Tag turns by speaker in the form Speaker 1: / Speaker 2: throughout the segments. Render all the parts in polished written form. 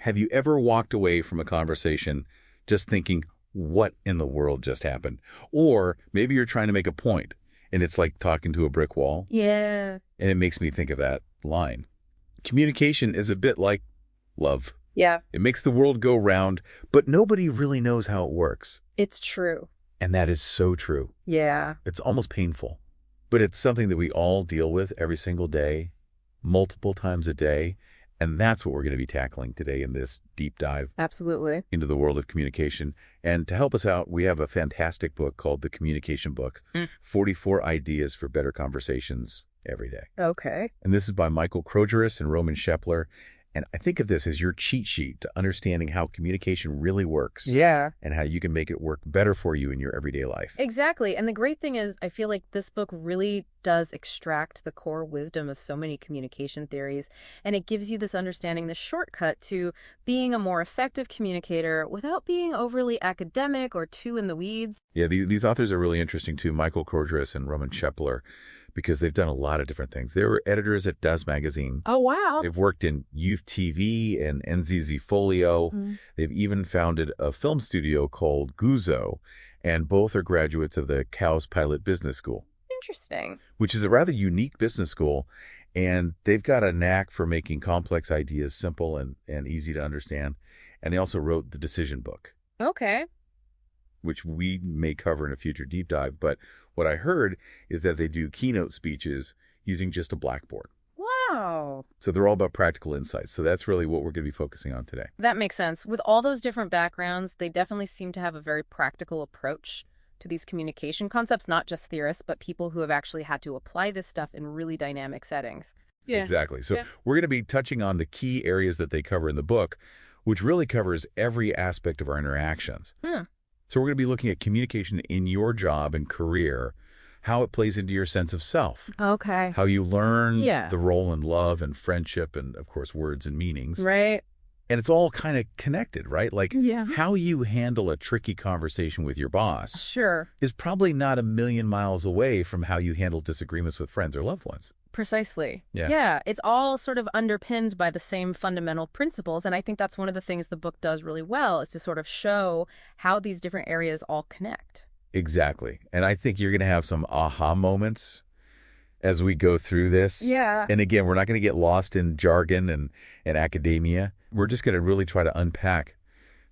Speaker 1: Have you ever walked away from a conversation just thinking, what in the world just happened? Or maybe you're trying to make a point, and it's like talking to a brick wall.
Speaker 2: Yeah.
Speaker 1: And it makes me think of that line. Communication is a bit like love.
Speaker 2: Yeah.
Speaker 1: It makes the world go round, but nobody really knows how it works.
Speaker 2: It's true.
Speaker 1: And that is so true.
Speaker 2: Yeah.
Speaker 1: It's almost painful. But it's something that we all deal with every single day, multiple times a day. And that's what we're going to be tackling today in this deep dive
Speaker 2: Absolutely.
Speaker 1: into the world of communication. And to help us out, we have a fantastic book called The Communication Book, 44 Ideas for Better Conversations Every Day.
Speaker 2: Okay.
Speaker 1: And this is by Michael Krogeris and Roman Shepler. And I think of this as your cheat sheet to understanding how communication really works.
Speaker 2: Yeah.
Speaker 1: And how you can make it work better for you in your everyday life.
Speaker 2: Exactly. And the great thing is, I feel like this book really does extract the core wisdom of so many communication theories. And it gives you this understanding, the shortcut to being a more effective communicator without being overly academic or too in the weeds.
Speaker 1: Yeah, these authors are really interesting too, Michael Krogeris and Roman Shepler, because they've done a lot of different things. They were editors at Does Magazine.
Speaker 2: Oh, wow.
Speaker 1: They've worked in youth TV and NZZ Folio. They've even founded a film studio called Guzzo, and both are graduates of the Cowes Pilot Business School.
Speaker 2: Interesting.
Speaker 1: Which is a rather unique business school, and they've got a knack for making complex ideas simple and easy to understand. And they also wrote the Decision Book.
Speaker 2: Okay.
Speaker 1: Which we may cover in a future deep dive. But what I heard is that they do keynote speeches using just a blackboard.
Speaker 2: Wow.
Speaker 1: So they're all about practical insights. So that's really what we're going to be focusing on today.
Speaker 2: That makes sense. With all those different backgrounds, they definitely seem to have a very practical approach to these communication concepts, not just theorists, but people who have actually had to apply this stuff in really dynamic settings.
Speaker 1: Yeah. Exactly. So we're going to be touching on the key areas that they cover in the book, which really covers every aspect of our interactions. So we're going to be looking at communication in your job and career, how it plays into your sense of self.
Speaker 2: Okay.
Speaker 1: How you learn the role in love and friendship and, of course, words and meanings.
Speaker 2: Right.
Speaker 1: And it's all kind of connected, right? Like how you handle a tricky conversation with your boss is probably not a million miles away from how you handle disagreements with friends or loved ones.
Speaker 2: Precisely.
Speaker 1: Yeah.
Speaker 2: It's all sort of underpinned by the same fundamental principles. And I think that's one of the things the book does really well, is to sort of show how these different areas all connect.
Speaker 1: Exactly. And I think you're going to have some aha moments as we go through this.
Speaker 2: Yeah.
Speaker 1: And again, we're not going to get lost in jargon and academia. We're just going to really try to unpack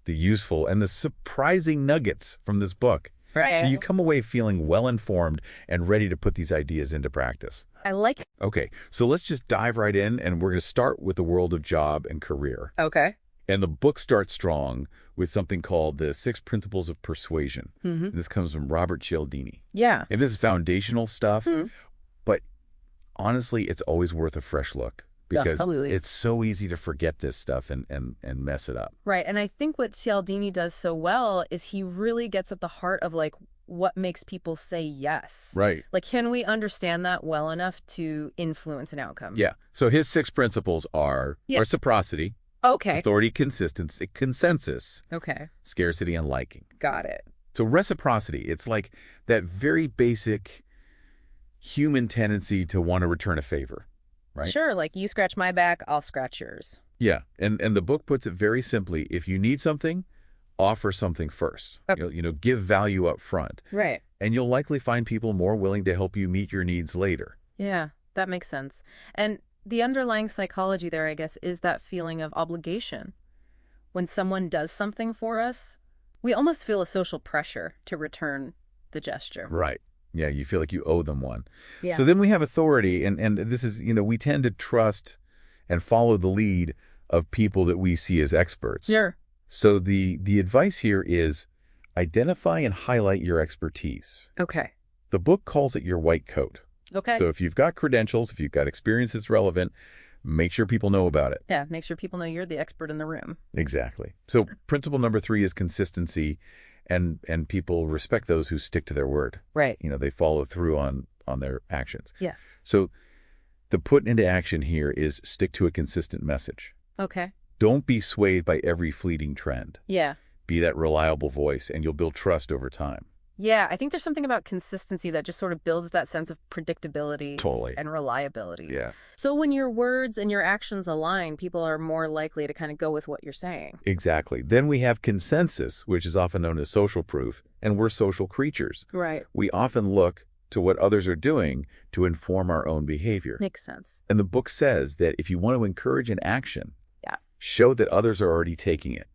Speaker 1: the useful and the surprising nuggets from this book.
Speaker 2: Right.
Speaker 1: So you come away feeling well-informed and ready to put these ideas into practice.
Speaker 2: I like it.
Speaker 1: Okay, so let's just dive right in, and we're going to start with the world of job and career.
Speaker 2: Okay.
Speaker 1: And the book starts strong with something called the 6 Principles of Persuasion. And this comes from Robert Cialdini.
Speaker 2: Yeah.
Speaker 1: And this is foundational stuff, but honestly, it's always worth a fresh look. Because it's so easy to forget this stuff and mess it up.
Speaker 2: Right. And I think what Cialdini does so well is he really gets at the heart of, like, what makes people say yes.
Speaker 1: Right.
Speaker 2: Like, can we understand that well enough to influence an outcome?
Speaker 1: Yeah. So his 6 principles are reciprocity, authority, consistency, consensus, scarcity, and liking.
Speaker 2: Got it.
Speaker 1: So reciprocity, it's like that very basic human tendency to want to return a favor. Right?
Speaker 2: Sure, like you scratch my back, I'll scratch yours.
Speaker 1: Yeah, and the book puts it very simply. If you need something, offer something first. You know, give value up front.
Speaker 2: Right.
Speaker 1: And you'll likely find people more willing to help you meet your needs later.
Speaker 2: Yeah, that makes sense. And the underlying psychology there, I guess, is that feeling of obligation. When someone does something for us, we almost feel a social pressure to return the gesture.
Speaker 1: Right. Yeah, you feel like you owe them one.
Speaker 2: Yeah.
Speaker 1: So then we have authority, and this is, you know, we tend to trust and follow the lead of people that we see as experts.
Speaker 2: Sure.
Speaker 1: So the advice here is identify and highlight your expertise.
Speaker 2: Okay.
Speaker 1: The book calls it your white coat.
Speaker 2: Okay.
Speaker 1: So if you've got credentials, if you've got experience that's relevant, make sure people know about it.
Speaker 2: Yeah, make sure people know you're the expert in the room.
Speaker 1: Exactly. So principle number 3 is consistency. And people respect those who stick to their word.
Speaker 2: Right.
Speaker 1: You know, they follow through on their actions.
Speaker 2: Yes.
Speaker 1: So the put into action here is stick to a consistent message.
Speaker 2: Okay.
Speaker 1: Don't be swayed by every fleeting trend.
Speaker 2: Yeah.
Speaker 1: Be that reliable voice, and you'll build trust over time.
Speaker 2: Yeah, I think there's something about consistency that just sort of builds that sense of predictability
Speaker 1: Totally.
Speaker 2: and reliability.
Speaker 1: Yeah.
Speaker 2: So when your words and your actions align, people are more likely to kind of go with what you're saying.
Speaker 1: Exactly. Then we have consensus, which is often known as social proof, and we're social creatures.
Speaker 2: Right.
Speaker 1: We often look to what others are doing to inform our own behavior.
Speaker 2: Makes sense.
Speaker 1: And the book says that if you want to encourage an action,
Speaker 2: Yeah.
Speaker 1: show that others are already taking it.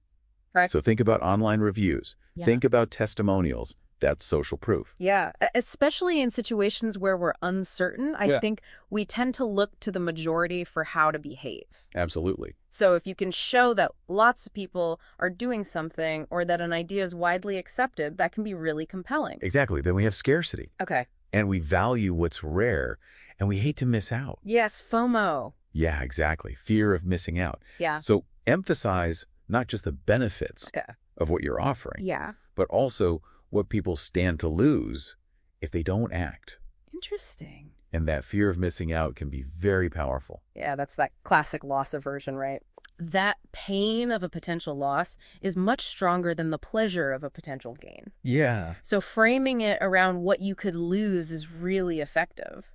Speaker 2: Right.
Speaker 1: So think about online reviews.
Speaker 2: Yeah.
Speaker 1: Think about testimonials. That's social proof.
Speaker 2: Yeah, especially in situations where we're uncertain, I think we tend to look to the majority for how to behave.
Speaker 1: Absolutely.
Speaker 2: So if you can show that lots of people are doing something or that an idea is widely accepted, that can be really compelling.
Speaker 1: Exactly. Then we have scarcity.
Speaker 2: Okay.
Speaker 1: And we value what's rare, and we hate to miss out.
Speaker 2: Yes, FOMO.
Speaker 1: Yeah, exactly. Fear of missing out.
Speaker 2: Yeah.
Speaker 1: So emphasize not just the benefits of what you're offering, but also what people stand to lose if they don't act.
Speaker 2: Interesting.
Speaker 1: And that fear of missing out can be very powerful.
Speaker 2: Yeah, that's that classic loss aversion, right? That pain of a potential loss is much stronger than the pleasure of a potential gain.
Speaker 1: Yeah.
Speaker 2: So framing it around what you could lose is really effective.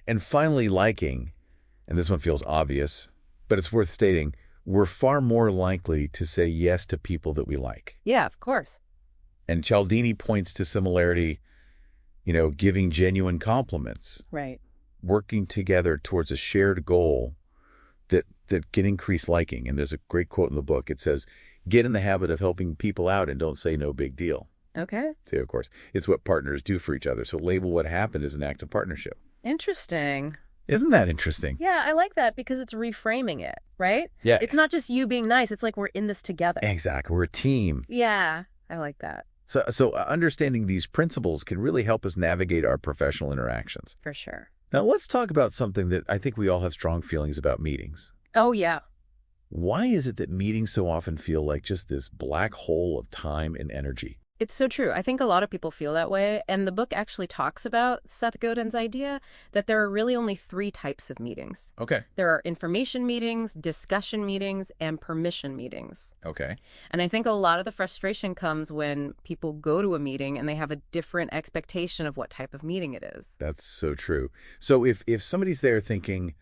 Speaker 1: And finally, liking, and this one feels obvious, but it's worth stating, we're far more likely to say yes to people that we like.
Speaker 2: Yeah, of course.
Speaker 1: And Cialdini points to similarity, giving genuine compliments.
Speaker 2: Right.
Speaker 1: Working together towards a shared goal that can increase liking. And there's a great quote in the book. It says, get in the habit of helping people out and don't say no big deal.
Speaker 2: Okay.
Speaker 1: See, of course, it's what partners do for each other. So label what happened as an act of partnership.
Speaker 2: Interesting.
Speaker 1: Isn't that interesting?
Speaker 2: Yeah, I like that because it's reframing it, right?
Speaker 1: Yeah.
Speaker 2: It's not just you being nice. It's like we're in this together.
Speaker 1: Exactly. We're a team.
Speaker 2: Yeah, I like that.
Speaker 1: So understanding these principles can really help us navigate our professional interactions.
Speaker 2: For sure.
Speaker 1: Now, let's talk about something that I think we all have strong feelings about meetings.
Speaker 2: Oh, yeah.
Speaker 1: Why is it that meetings so often feel like just this black hole of time and energy?
Speaker 2: It's so true. I think a lot of people feel that way. And the book actually talks about Seth Godin's idea that there are really only 3 types of meetings.
Speaker 1: Okay.
Speaker 2: There are information meetings, discussion meetings, and permission meetings.
Speaker 1: Okay.
Speaker 2: And I think a lot of the frustration comes when people go to a meeting and they have a different expectation of what type of meeting it is.
Speaker 1: That's so true. So if somebody's there thinking,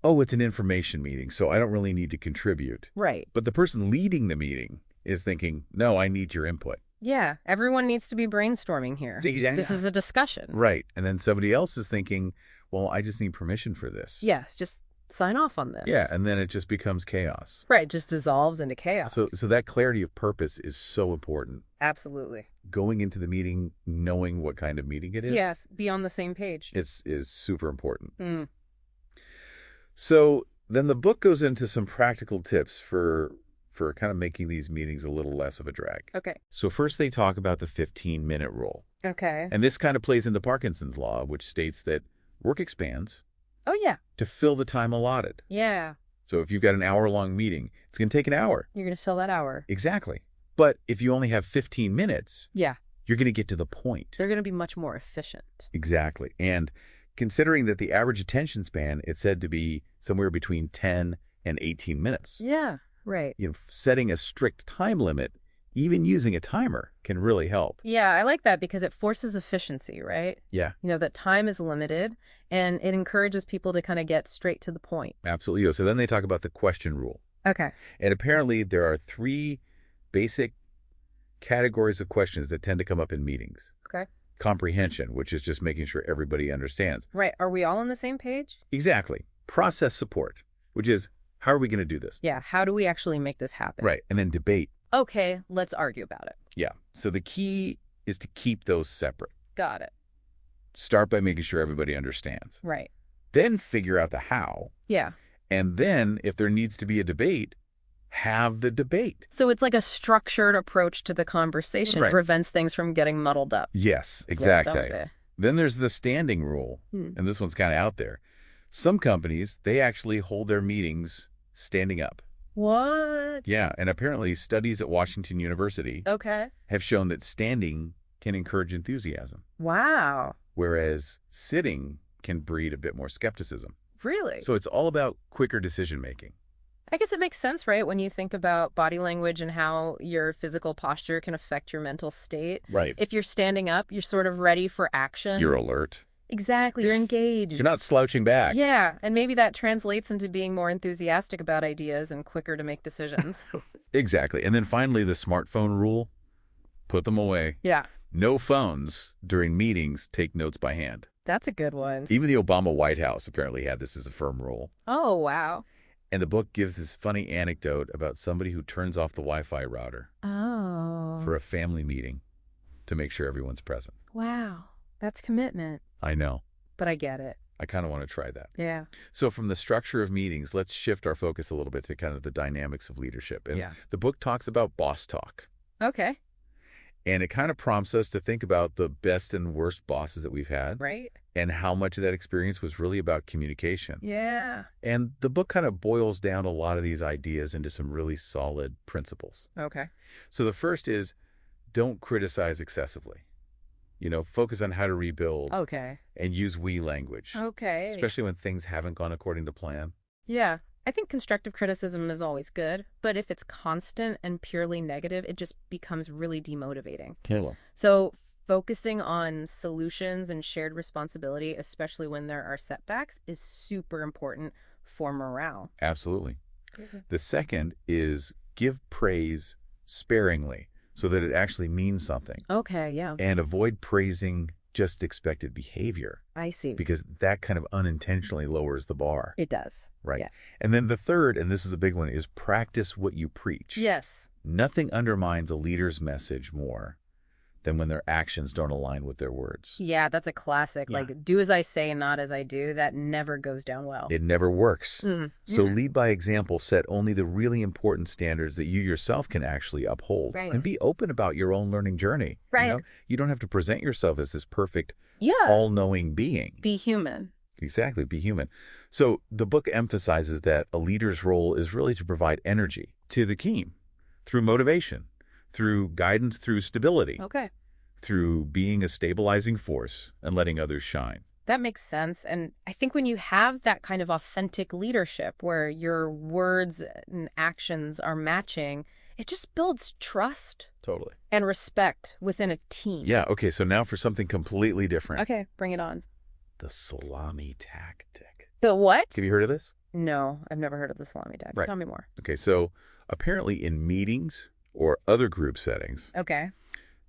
Speaker 1: oh, it's an information meeting, so I don't really need to contribute.
Speaker 2: Right.
Speaker 1: But the person leading the meeting is thinking, no, I need your input.
Speaker 2: Yeah, everyone needs to be brainstorming here.
Speaker 1: Exactly.
Speaker 2: This is a discussion.
Speaker 1: Right. And then somebody else is thinking, well, I just need permission for this.
Speaker 2: Yes, just sign off on this.
Speaker 1: Yeah, and then it just becomes chaos.
Speaker 2: Right, just dissolves into chaos.
Speaker 1: So that clarity of purpose is so important.
Speaker 2: Absolutely.
Speaker 1: Going into the meeting, knowing what kind of meeting it is.
Speaker 2: Yes, be on the same page.
Speaker 1: Is super important.
Speaker 2: Mm.
Speaker 1: So then the book goes into some practical tips for kind of making these meetings a little less of a drag.
Speaker 2: Okay.
Speaker 1: So first they talk about the 15-minute rule.
Speaker 2: Okay.
Speaker 1: And this kind of plays into Parkinson's law, which states that work expands
Speaker 2: Oh, yeah.
Speaker 1: to fill the time allotted.
Speaker 2: Yeah.
Speaker 1: So if you've got an hour-long meeting, it's going to take an hour.
Speaker 2: You're going to fill that hour.
Speaker 1: Exactly. But if you only have 15 minutes,
Speaker 2: Yeah.
Speaker 1: you're going to get to the point.
Speaker 2: They're going to be much more efficient.
Speaker 1: Exactly. And considering that the average attention span is said to be somewhere between 10 and 18 minutes.
Speaker 2: Yeah, right.
Speaker 1: Setting a strict time limit, even using a timer, can really help.
Speaker 2: Yeah, I like that because it forces efficiency, right?
Speaker 1: Yeah.
Speaker 2: That time is limited and it encourages people to kind of get straight to the point.
Speaker 1: Absolutely. So then they talk about the question rule.
Speaker 2: Okay.
Speaker 1: And apparently there are 3 basic categories of questions that tend to come up in meetings.
Speaker 2: Okay.
Speaker 1: Comprehension, which is just making sure everybody understands.
Speaker 2: Right. Are we all on the same page?
Speaker 1: Exactly. Process support, which is, how are we going to do this?
Speaker 2: Yeah. How do we actually make this happen?
Speaker 1: Right. And then debate.
Speaker 2: Okay, let's argue about it.
Speaker 1: Yeah. So the key is to keep those separate.
Speaker 2: Got it.
Speaker 1: Start by making sure everybody understands.
Speaker 2: Right.
Speaker 1: Then figure out the how.
Speaker 2: Yeah.
Speaker 1: And then, if there needs to be a debate, have the debate.
Speaker 2: So it's like a structured approach to the conversation.
Speaker 1: Right.
Speaker 2: Prevents things from getting muddled up.
Speaker 1: Yes, exactly.
Speaker 2: Yeah,
Speaker 1: then there's the standing rule, and this one's kind of out there. Some companies, they actually hold their meetings standing up.
Speaker 2: What?
Speaker 1: Yeah, and apparently studies at Washington University
Speaker 2: Okay.
Speaker 1: have shown that standing can encourage enthusiasm,
Speaker 2: Wow.
Speaker 1: whereas sitting can breed a bit more skepticism.
Speaker 2: Really?
Speaker 1: So it's all about quicker decision-making.
Speaker 2: I guess it makes sense, right? When you think about body language and how your physical posture can affect your mental state.
Speaker 1: Right.
Speaker 2: If you're standing up, you're sort of ready for action.
Speaker 1: You're alert.
Speaker 2: Exactly. You're engaged.
Speaker 1: You're not slouching back.
Speaker 2: Yeah. And maybe that translates into being more enthusiastic about ideas and quicker to make decisions.
Speaker 1: Exactly. And then finally, the smartphone rule. Put them away.
Speaker 2: Yeah.
Speaker 1: No phones during meetings. Take notes by hand.
Speaker 2: That's a good one.
Speaker 1: Even the Obama White House apparently had this as a firm rule.
Speaker 2: Oh, wow.
Speaker 1: And the book gives this funny anecdote about somebody who turns off the Wi-Fi router for a family meeting to make sure everyone's present.
Speaker 2: Wow. That's commitment.
Speaker 1: I know.
Speaker 2: But I get it.
Speaker 1: I kind of want to try that.
Speaker 2: Yeah.
Speaker 1: So from the structure of meetings, let's shift our focus a little bit to kind of the dynamics of leadership. And the book talks about boss talk.
Speaker 2: Okay.
Speaker 1: And it kind of prompts us to think about the best and worst bosses that we've had.
Speaker 2: Right.
Speaker 1: And how much of that experience was really about communication.
Speaker 2: Yeah.
Speaker 1: And the book kind of boils down a lot of these ideas into some really solid principles.
Speaker 2: Okay.
Speaker 1: So the first is, don't criticize excessively. Focus on how to rebuild.
Speaker 2: Okay.
Speaker 1: And use we language.
Speaker 2: Okay.
Speaker 1: Especially when things haven't gone according to plan.
Speaker 2: Yeah. I think constructive criticism is always good, but if it's constant and purely negative, it just becomes really demotivating.
Speaker 1: Hello.
Speaker 2: So focusing on solutions and shared responsibility, especially when there are setbacks, is super important for morale.
Speaker 1: Absolutely. The second is give praise sparingly so that it actually means something.
Speaker 2: Okay, yeah.
Speaker 1: And avoid praising just expected behavior.
Speaker 2: I see.
Speaker 1: Because that kind of unintentionally lowers the bar.
Speaker 2: It does.
Speaker 1: Right.
Speaker 2: Yeah.
Speaker 1: And then the third, and this is a big one, is practice what you preach.
Speaker 2: Yes.
Speaker 1: Nothing undermines a leader's message more than when their actions don't align with their words.
Speaker 2: Yeah, that's a classic.
Speaker 1: Yeah.
Speaker 2: Like, do as I say and not as I do. That never goes down well.
Speaker 1: It never works. So
Speaker 2: Yeah.
Speaker 1: lead by example, set only the really important standards that you yourself can actually uphold.
Speaker 2: Right.
Speaker 1: And be open about your own learning journey.
Speaker 2: Right.
Speaker 1: You don't have to present yourself as this perfect,
Speaker 2: Yeah.
Speaker 1: all-knowing being.
Speaker 2: Be human.
Speaker 1: Exactly, be human. So the book emphasizes that a leader's role is really to provide energy to the team through motivation, through guidance, through stability,
Speaker 2: Okay.
Speaker 1: through being a stabilizing force and letting others shine.
Speaker 2: That makes sense. And I think when you have that kind of authentic leadership where your words and actions are matching, it just builds trust
Speaker 1: Totally.
Speaker 2: and respect within a team.
Speaker 1: Yeah, okay, so now for something completely different.
Speaker 2: Okay, bring it on.
Speaker 1: The salami tactic.
Speaker 2: The what?
Speaker 1: Have you heard of this?
Speaker 2: No, I've never heard of the salami tactic.
Speaker 1: Right.
Speaker 2: Tell me more.
Speaker 1: Okay, so apparently in meetings or other group settings,
Speaker 2: Okay.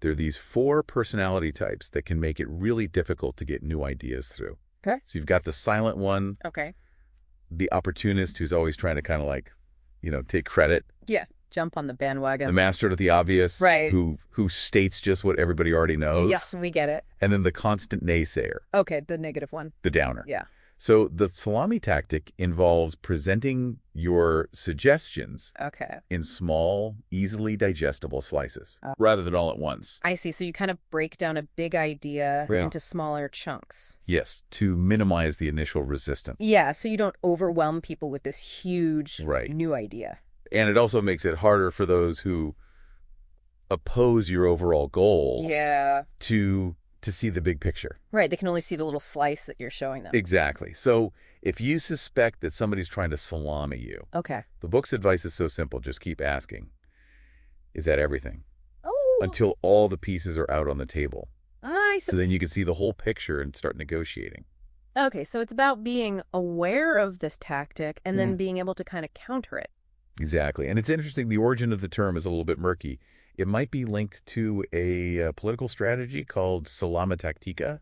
Speaker 1: there are these 4 personality types that can make it really difficult to get new ideas through.
Speaker 2: Okay.
Speaker 1: So you've got the silent one,
Speaker 2: Okay.
Speaker 1: the opportunist who's always trying to kind of like, take credit,
Speaker 2: Yeah. Jump on the bandwagon.
Speaker 1: the master of the obvious,
Speaker 2: Right.
Speaker 1: who states just what everybody already knows,
Speaker 2: Yes, we get it.
Speaker 1: and then the constant naysayer,
Speaker 2: Okay, the negative one.
Speaker 1: the downer.
Speaker 2: Yeah.
Speaker 1: So the salami tactic involves presenting your suggestions
Speaker 2: Okay.
Speaker 1: in small, easily digestible slices, rather than all at once.
Speaker 2: I see. So you kind of break down a big idea
Speaker 1: Yeah.
Speaker 2: into smaller chunks.
Speaker 1: Yes, to minimize the initial resistance.
Speaker 2: Yeah, so you don't overwhelm people with this huge
Speaker 1: Right.
Speaker 2: new idea.
Speaker 1: And it also makes it harder for those who oppose your overall goal
Speaker 2: Yeah.
Speaker 1: to see the big picture.
Speaker 2: Right, they can only see the little slice that you're showing them.
Speaker 1: Exactly. So if you suspect that somebody's trying to salami you,
Speaker 2: Okay.
Speaker 1: the book's advice is so simple. Just keep asking, is that everything?
Speaker 2: Oh.
Speaker 1: Until all the pieces are out on the table.
Speaker 2: I
Speaker 1: So then you can see the whole picture and start negotiating.
Speaker 2: Okay, so it's about being aware of this tactic and then being able to kind of counter it.
Speaker 1: Exactly. And it's interesting, the origin of the term is a little bit murky. It might be linked to a political strategy called salama tactica,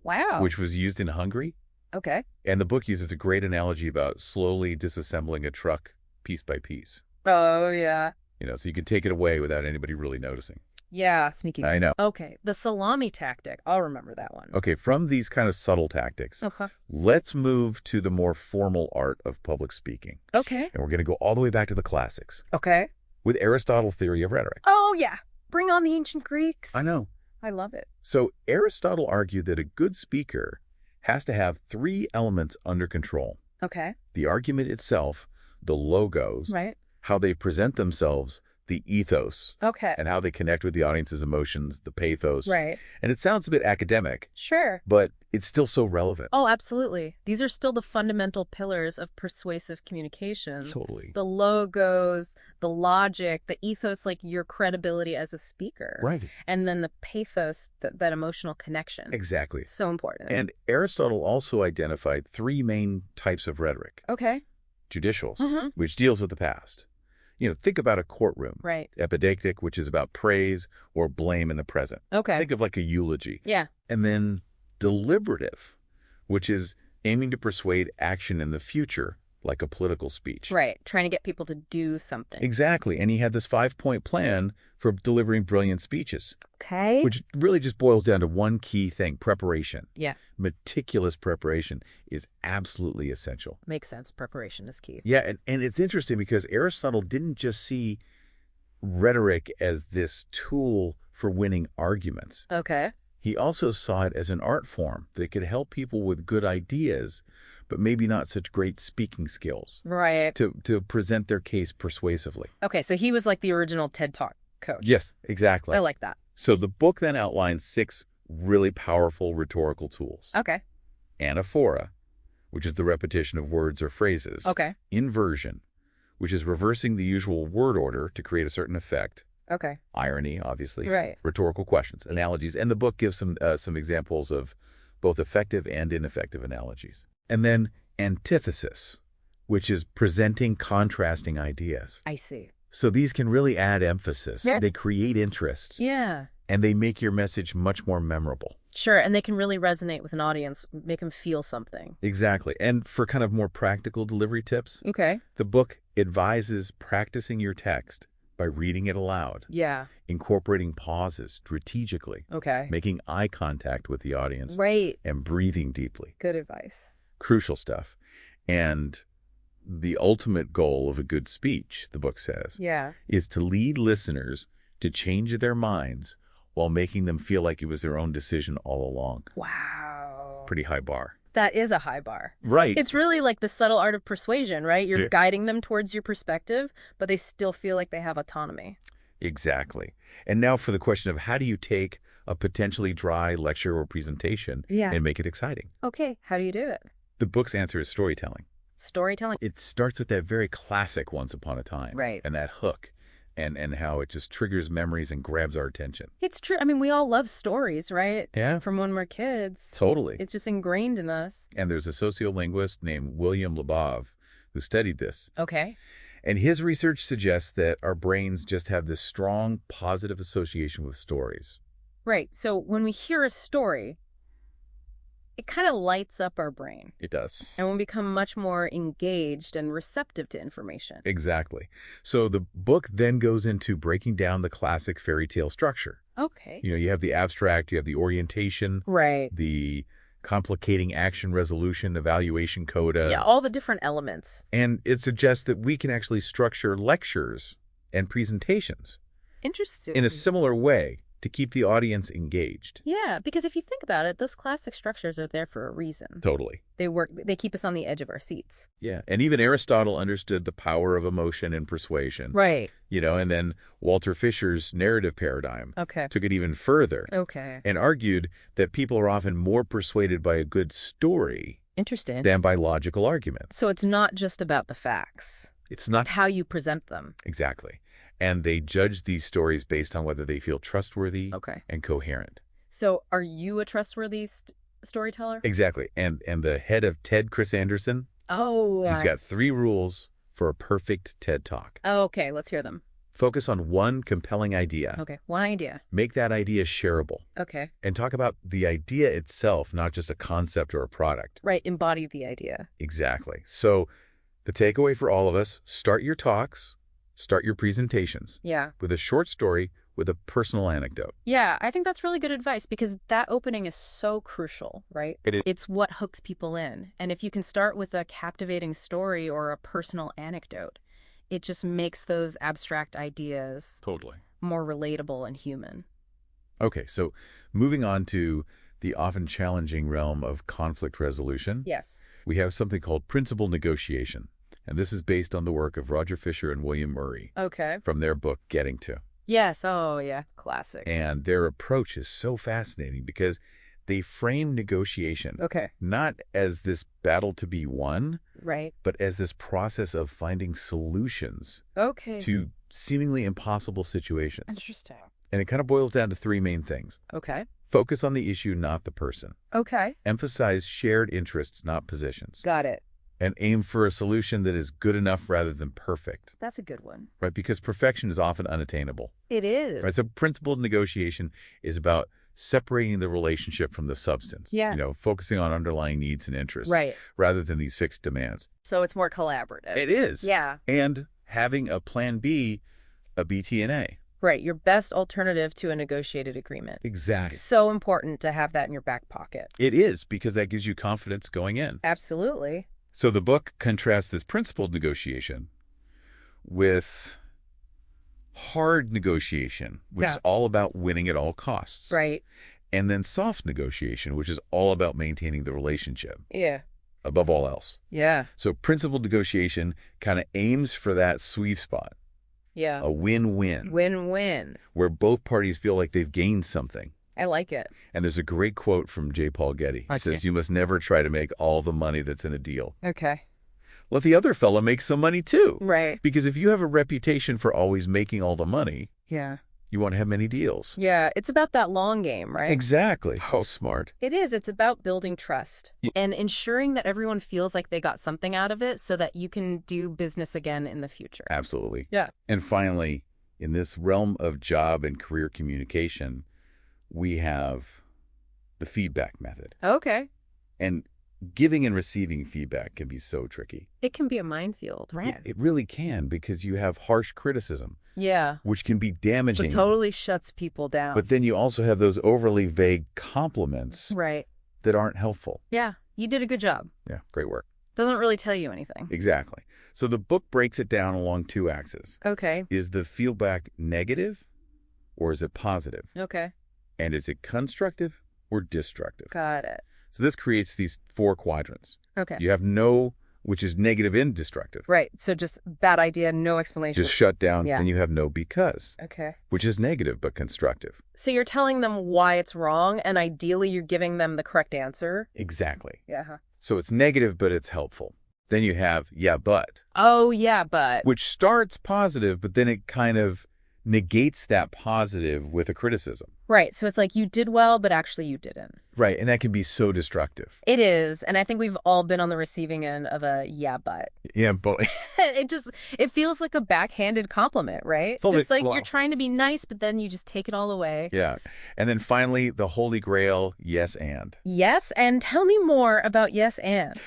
Speaker 2: Wow.
Speaker 1: which was used in Hungary.
Speaker 2: Okay.
Speaker 1: And the book uses a great analogy about slowly disassembling a truck piece by piece.
Speaker 2: Oh, yeah.
Speaker 1: So you can take it away without anybody really noticing.
Speaker 2: Yeah. Sneaky.
Speaker 1: I know.
Speaker 2: Okay, the salami tactic. I'll remember that one.
Speaker 1: Okay, from these kind of subtle tactics,
Speaker 2: Okay.
Speaker 1: let's move to the more formal art of public speaking.
Speaker 2: Okay.
Speaker 1: And we're going to go all the way back to the classics
Speaker 2: Okay.
Speaker 1: with Aristotle's theory of rhetoric.
Speaker 2: Oh, yeah. Bring on the ancient Greeks.
Speaker 1: I know.
Speaker 2: I love it.
Speaker 1: So Aristotle argued that a good speaker has to have 3 elements under control.
Speaker 2: Okay.
Speaker 1: The argument itself, the logos,
Speaker 2: Right.
Speaker 1: how they present themselves, the ethos,
Speaker 2: Okay.
Speaker 1: and how they connect with the audience's emotions, the pathos.
Speaker 2: Right.
Speaker 1: And it sounds a bit academic,
Speaker 2: Sure.
Speaker 1: but it's still so relevant.
Speaker 2: Oh, absolutely. These are still the fundamental pillars of persuasive communication.
Speaker 1: Totally.
Speaker 2: The logos, the logic, the ethos, like your credibility as a speaker.
Speaker 1: Right.
Speaker 2: And then the pathos, that emotional connection.
Speaker 1: Exactly.
Speaker 2: So important.
Speaker 1: And Aristotle also identified 3 main types of rhetoric.
Speaker 2: Okay.
Speaker 1: Judicials, which deals with the past. Think about a courtroom.
Speaker 2: Right.
Speaker 1: Epidictic, which is about praise or blame in the present.
Speaker 2: Okay.
Speaker 1: Think of like a eulogy.
Speaker 2: Yeah.
Speaker 1: And then deliberative, which is aiming to persuade action in the future, like a political speech.
Speaker 2: Right. Trying to get people to do something.
Speaker 1: Exactly. And he had this 5-point plan for delivering brilliant speeches.
Speaker 2: Okay.
Speaker 1: Which really just boils down to one key thing: preparation.
Speaker 2: Yeah.
Speaker 1: Meticulous preparation is absolutely essential.
Speaker 2: Makes sense. Preparation is key.
Speaker 1: Yeah, and it's interesting because Aristotle didn't just see rhetoric as this tool for winning arguments.
Speaker 2: Okay.
Speaker 1: He also saw it as an art form that could help people with good ideas, but maybe not such great speaking skills.
Speaker 2: Right.
Speaker 1: To present their case persuasively.
Speaker 2: Okay, so he was like the original TED Talk coach.
Speaker 1: Yes, exactly.
Speaker 2: I like that.
Speaker 1: So the book then outlines 6 really powerful rhetorical tools.
Speaker 2: Okay.
Speaker 1: Anaphora, which is the repetition of words or phrases.
Speaker 2: Okay.
Speaker 1: Inversion, which is reversing the usual word order to create a certain effect.
Speaker 2: Okay.
Speaker 1: Irony, obviously.
Speaker 2: Right.
Speaker 1: Rhetorical questions, analogies. And the book gives some examples of both effective and ineffective analogies. And then antithesis, which is presenting contrasting ideas.
Speaker 2: I see.
Speaker 1: So these can really add emphasis.
Speaker 2: Yeah.
Speaker 1: They create interest.
Speaker 2: Yeah.
Speaker 1: And they make your message much more memorable.
Speaker 2: Sure, and they can really resonate with an audience, make them feel something.
Speaker 1: Exactly. And for kind of more practical delivery tips,
Speaker 2: Okay.
Speaker 1: the book advises practicing your text by reading it aloud,
Speaker 2: Yeah.
Speaker 1: incorporating pauses strategically,
Speaker 2: Okay.
Speaker 1: making eye contact with the audience,
Speaker 2: Right.
Speaker 1: and breathing deeply.
Speaker 2: Good advice.
Speaker 1: Crucial stuff. And the ultimate goal of a good speech, the book says,
Speaker 2: Yeah.
Speaker 1: is to lead listeners to change their minds while making them feel like it was their own decision all along.
Speaker 2: Wow.
Speaker 1: Pretty high bar.
Speaker 2: That is a high bar.
Speaker 1: Right.
Speaker 2: It's really like the subtle art of persuasion, right? You're
Speaker 1: Yeah.
Speaker 2: guiding them towards your perspective, but they still feel like they have autonomy.
Speaker 1: Exactly. And now for the question of how do you take a potentially dry lecture or presentation and make it exciting?
Speaker 2: Okay, how do you do it?
Speaker 1: The book's answer is storytelling.
Speaker 2: Storytelling.
Speaker 1: It starts with that very classic Once Upon a Time.
Speaker 2: Right.
Speaker 1: And that hook and how it just triggers memories and grabs our attention.
Speaker 2: It's true. I mean, we all love stories, right?
Speaker 1: Yeah.
Speaker 2: From when we're kids.
Speaker 1: Totally.
Speaker 2: It's just ingrained in us.
Speaker 1: And there's a sociolinguist named William Labov who studied this.
Speaker 2: Okay.
Speaker 1: And his research suggests that our brains just have this strong positive association with stories.
Speaker 2: Right. So when we hear a story, it kind of lights up our brain.
Speaker 1: It does.
Speaker 2: And we become much more engaged and receptive to information.
Speaker 1: Exactly. So the book then goes into breaking down the classic fairy tale structure.
Speaker 2: Okay.
Speaker 1: You have the abstract, you have the orientation,
Speaker 2: Right.
Speaker 1: the complicating action resolution, evaluation coda.
Speaker 2: Yeah, all the different elements.
Speaker 1: And it suggests that we can actually structure lectures and presentations
Speaker 2: Interesting.
Speaker 1: in a similar way to keep the audience engaged.
Speaker 2: Yeah, because if you think about it, those classic structures are there for a reason.
Speaker 1: Totally.
Speaker 2: They keep us on the edge of our seats.
Speaker 1: Yeah. And even Aristotle understood the power of emotion and persuasion.
Speaker 2: Right.
Speaker 1: And then Walter Fisher's narrative paradigm
Speaker 2: Okay.
Speaker 1: took it even further
Speaker 2: Okay.
Speaker 1: and argued that people are often more persuaded by a good story
Speaker 2: Interesting.
Speaker 1: than by logical arguments.
Speaker 2: So it's not just about the facts.
Speaker 1: It's not
Speaker 2: How you present them.
Speaker 1: exactly. And they judge these stories based on whether they feel trustworthy
Speaker 2: Okay.
Speaker 1: and coherent.
Speaker 2: So are you a trustworthy storyteller?
Speaker 1: Exactly. And the head of TED, Chris Anderson,
Speaker 2: Oh.
Speaker 1: he's got 3 rules for a perfect TED Talk.
Speaker 2: Oh, okay, let's hear them.
Speaker 1: Focus on one compelling idea.
Speaker 2: Okay, one idea.
Speaker 1: Make that idea shareable.
Speaker 2: Okay.
Speaker 1: And talk about the idea itself, not just a concept or a product.
Speaker 2: Right, embody the idea.
Speaker 1: Exactly. So the takeaway for all of us, start your talks, start your presentations
Speaker 2: Yeah.
Speaker 1: with a short story with a personal anecdote.
Speaker 2: Yeah, I think that's really good advice because that opening is so crucial, right?
Speaker 1: It is.
Speaker 2: It's what hooks people in. And if you can start with a captivating story or a personal anecdote, it just makes those abstract ideas
Speaker 1: Totally.
Speaker 2: more relatable and human.
Speaker 1: Okay, so moving on to the often challenging realm of conflict resolution,
Speaker 2: Yes.
Speaker 1: we have something called principal negotiation. And this is based on the work of Roger Fisher and William Murray
Speaker 2: Okay.
Speaker 1: from their book, Getting To.
Speaker 2: Yes. Oh, yeah. Classic.
Speaker 1: And their approach is so fascinating because they frame negotiation
Speaker 2: Okay.
Speaker 1: not as this battle to be won,
Speaker 2: Right.
Speaker 1: but as this process of finding solutions
Speaker 2: Okay.
Speaker 1: to seemingly impossible situations.
Speaker 2: Interesting.
Speaker 1: And it kind of boils down to three main things.
Speaker 2: Okay.
Speaker 1: Focus on the issue, not the person.
Speaker 2: Okay.
Speaker 1: Emphasize shared interests, not positions.
Speaker 2: Got it.
Speaker 1: And aim for a solution that is good enough rather than perfect,
Speaker 2: That's a good one.
Speaker 1: right? Because perfection is often unattainable,
Speaker 2: It is.
Speaker 1: right? So principled negotiation is about separating the relationship from the substance.
Speaker 2: Yeah.
Speaker 1: Focusing on underlying needs and interests.
Speaker 2: Right.
Speaker 1: Rather than these fixed demands.
Speaker 2: So it's more collaborative.
Speaker 1: It is.
Speaker 2: Yeah.
Speaker 1: And having a plan B, a BT&A.
Speaker 2: Right. Your best alternative to a negotiated agreement.
Speaker 1: Exactly.
Speaker 2: So important to have that in your back pocket.
Speaker 1: It is, because that gives you confidence going in.
Speaker 2: Absolutely.
Speaker 1: So the book contrasts this principled negotiation with hard negotiation, which is all about winning at all costs.
Speaker 2: Right.
Speaker 1: And then soft negotiation, which is all about maintaining the relationship
Speaker 2: Yeah.
Speaker 1: above all else.
Speaker 2: Yeah.
Speaker 1: So principled negotiation kind of aims for that sweet spot,
Speaker 2: Yeah.
Speaker 1: a win-win,
Speaker 2: Win-win.
Speaker 1: where both parties feel like they've gained something.
Speaker 2: I like it.
Speaker 1: And there's a great quote from J. Paul Getty. He says, "You must never try to make all the money that's in a deal.
Speaker 2: Okay.
Speaker 1: Let the other fella make some money too."
Speaker 2: Right.
Speaker 1: Because if you have a reputation for always making all the money,
Speaker 2: Yeah.
Speaker 1: you won't have many deals.
Speaker 2: Yeah. It's about that long game, right?
Speaker 1: Exactly. How smart.
Speaker 2: It is. It's about building trust and ensuring that everyone feels like they got something out of it so that you can do business again in the future.
Speaker 1: Absolutely.
Speaker 2: Yeah.
Speaker 1: And finally, in this realm of job and career communication, we have the feedback method.
Speaker 2: Okay.
Speaker 1: And giving and receiving feedback can be so tricky.
Speaker 2: It can be a minefield, right?
Speaker 1: Yeah, it really can, because you have harsh criticism,
Speaker 2: Yeah.
Speaker 1: which can be damaging.
Speaker 2: It totally shuts people down.
Speaker 1: But then you also have those overly vague compliments
Speaker 2: Right.
Speaker 1: that aren't helpful.
Speaker 2: Yeah. You did a good job.
Speaker 1: Yeah, great work.
Speaker 2: Doesn't really tell you anything.
Speaker 1: Exactly. So the book breaks it down along two axes.
Speaker 2: Okay.
Speaker 1: Is the feedback negative or is it positive?
Speaker 2: Okay.
Speaker 1: And is it constructive or destructive?
Speaker 2: Got it.
Speaker 1: So this creates these four quadrants.
Speaker 2: Okay.
Speaker 1: You have no, which is negative and destructive.
Speaker 2: Right. So just bad idea, no explanation.
Speaker 1: Just shut down.
Speaker 2: Yeah.
Speaker 1: And you have no because,
Speaker 2: Okay.
Speaker 1: which is negative but constructive.
Speaker 2: So you're telling them why it's wrong, and ideally you're giving them the correct answer?
Speaker 1: Exactly.
Speaker 2: Yeah.
Speaker 1: So it's negative, but it's helpful. Then you have, yeah, but,
Speaker 2: Oh, yeah, but.
Speaker 1: which starts positive, but then it kind of negates that positive with a criticism.
Speaker 2: Right. So it's like you did well, but actually you didn't.
Speaker 1: Right. And that can be so destructive.
Speaker 2: It is. And I think we've all been on the receiving end of a yeah, but.
Speaker 1: Yeah, but
Speaker 2: It feels like a backhanded compliment, right?
Speaker 1: Totally.
Speaker 2: Just like
Speaker 1: Well,
Speaker 2: you're trying to be nice, but then you just take it all away.
Speaker 1: yeah. And then finally, the holy grail, yes and.
Speaker 2: Yes. And tell me more about yes and.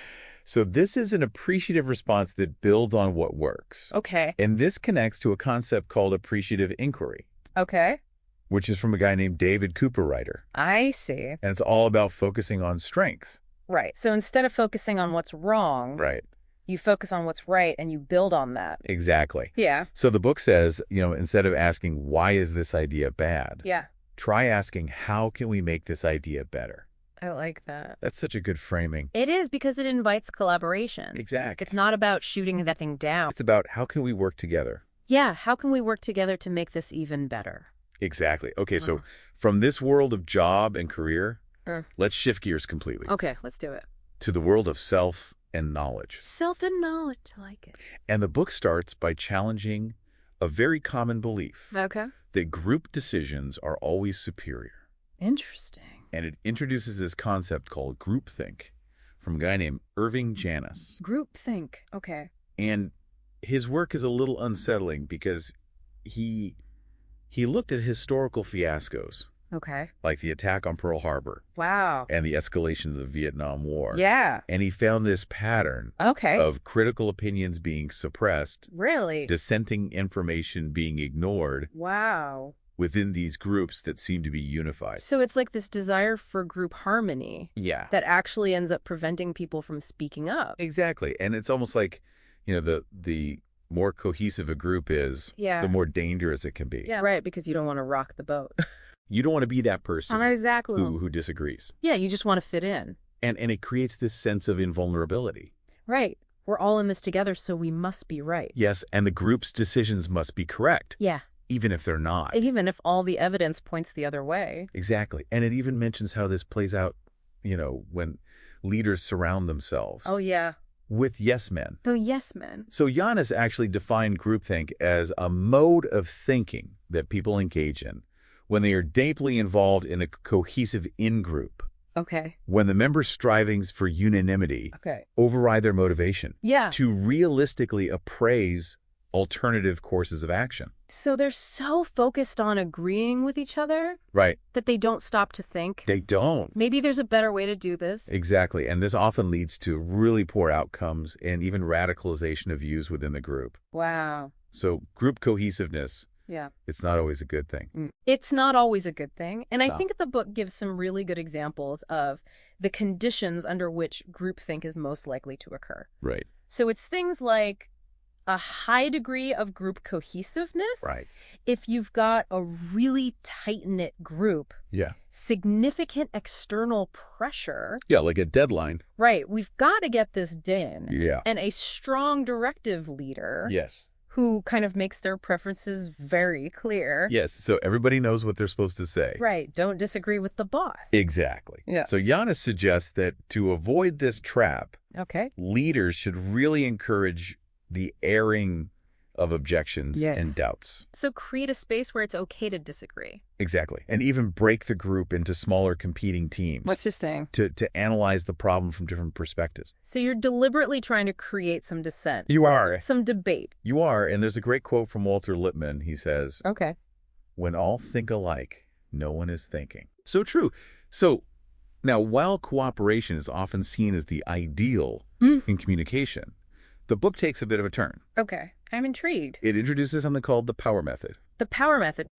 Speaker 1: So this is an appreciative response that builds on what works.
Speaker 2: Okay.
Speaker 1: And this connects to a concept called appreciative inquiry,
Speaker 2: Okay.
Speaker 1: which is from a guy named David Cooper-Ryder.
Speaker 2: I see.
Speaker 1: And it's all about focusing on strengths.
Speaker 2: Right. So instead of focusing on what's wrong,
Speaker 1: Right.
Speaker 2: you focus on what's right and you build on that.
Speaker 1: Exactly.
Speaker 2: Yeah.
Speaker 1: So the book says, instead of asking, why is this idea bad?
Speaker 2: Yeah.
Speaker 1: Try asking, how can we make this idea better?
Speaker 2: I like that.
Speaker 1: That's such a good framing.
Speaker 2: It is, because it invites collaboration.
Speaker 1: Exactly.
Speaker 2: It's not about shooting that thing down.
Speaker 1: It's about how can we work together?
Speaker 2: Yeah. How can we work together to make this even better?
Speaker 1: Exactly. Okay, so from this world of job and career, let's shift gears completely
Speaker 2: Okay. Let's do it.
Speaker 1: to the world of self and knowledge.
Speaker 2: Self and knowledge. I like it.
Speaker 1: And the book starts by challenging a very common belief
Speaker 2: Okay.
Speaker 1: that group decisions are always superior.
Speaker 2: Interesting.
Speaker 1: And it introduces this concept called groupthink from a guy named Irving Janis.
Speaker 2: Groupthink. Okay.
Speaker 1: And his work is a little unsettling because he looked at historical fiascos,
Speaker 2: Okay.
Speaker 1: like the attack on Pearl Harbor
Speaker 2: Wow.
Speaker 1: and the escalation of the Vietnam War.
Speaker 2: Yeah.
Speaker 1: And he found this pattern
Speaker 2: Okay.
Speaker 1: of critical opinions being suppressed,
Speaker 2: Really?
Speaker 1: dissenting information being ignored
Speaker 2: Wow.
Speaker 1: within these groups that seem to be unified.
Speaker 2: So it's like this desire for group harmony
Speaker 1: Yeah.
Speaker 2: that actually ends up preventing people from speaking up.
Speaker 1: Exactly. And it's almost like, the more cohesive a group is,
Speaker 2: Yeah.
Speaker 1: the more dangerous it can be.
Speaker 2: Yeah, right, because you don't want to rock the boat.
Speaker 1: You don't want to be that person
Speaker 2: Exactly.
Speaker 1: who disagrees.
Speaker 2: Yeah, you just want to fit in.
Speaker 1: And it creates this sense of invulnerability.
Speaker 2: Right. We're all in this together, so we must be right.
Speaker 1: Yes, and the group's decisions must be correct.
Speaker 2: Yeah.
Speaker 1: Even if they're not.
Speaker 2: Even if all the evidence points the other way.
Speaker 1: Exactly. And it even mentions how this plays out, when leaders surround themselves.
Speaker 2: Oh, yeah.
Speaker 1: With yes men.
Speaker 2: The yes men.
Speaker 1: So Giannis actually defined groupthink as a mode of thinking that people engage in when they are deeply involved in a cohesive in-group.
Speaker 2: Okay.
Speaker 1: When the members' strivings for unanimity override their motivation.
Speaker 2: Yeah.
Speaker 1: To realistically appraise alternative courses of action.
Speaker 2: So they're so focused on agreeing with each other.
Speaker 1: Right.
Speaker 2: That they don't stop to think.
Speaker 1: They don't.
Speaker 2: Maybe there's a better way to do this.
Speaker 1: Exactly. And this often leads to really poor outcomes and even radicalization of views within the group.
Speaker 2: Wow.
Speaker 1: So group cohesiveness, it's not always a good thing.
Speaker 2: It's not always a good thing. And I think the book gives some really good examples of the conditions under which groupthink is most likely to occur.
Speaker 1: Right.
Speaker 2: So it's things like a high degree of group cohesiveness.
Speaker 1: Right.
Speaker 2: If you've got a really tight-knit group.
Speaker 1: Yeah.
Speaker 2: Significant external pressure.
Speaker 1: Yeah, like a deadline.
Speaker 2: Right. We've got to get this done.
Speaker 1: Yeah.
Speaker 2: And a strong directive leader.
Speaker 1: Yes.
Speaker 2: Who kind of makes their preferences very clear.
Speaker 1: Yes, so everybody knows what they're supposed to say.
Speaker 2: Right, don't disagree with the boss.
Speaker 1: Exactly.
Speaker 2: Yeah.
Speaker 1: So Giannis suggests that to avoid this trap, leaders should really encourage the airing of objections and doubts.
Speaker 2: So create a space where it's okay to disagree.
Speaker 1: Exactly. And even break the group into smaller competing teams.
Speaker 2: What's your saying?
Speaker 1: To analyze the problem from different perspectives.
Speaker 2: So you're deliberately trying to create some dissent.
Speaker 1: You are.
Speaker 2: Some debate.
Speaker 1: You are. And there's a great quote from Walter Lippmann. He says, when all think alike, no one is thinking. So true. So now, while cooperation is often seen as the ideal in communication, the book takes a bit of a turn.
Speaker 2: Okay. I'm intrigued.
Speaker 1: It introduces something called the power method.
Speaker 2: The power method.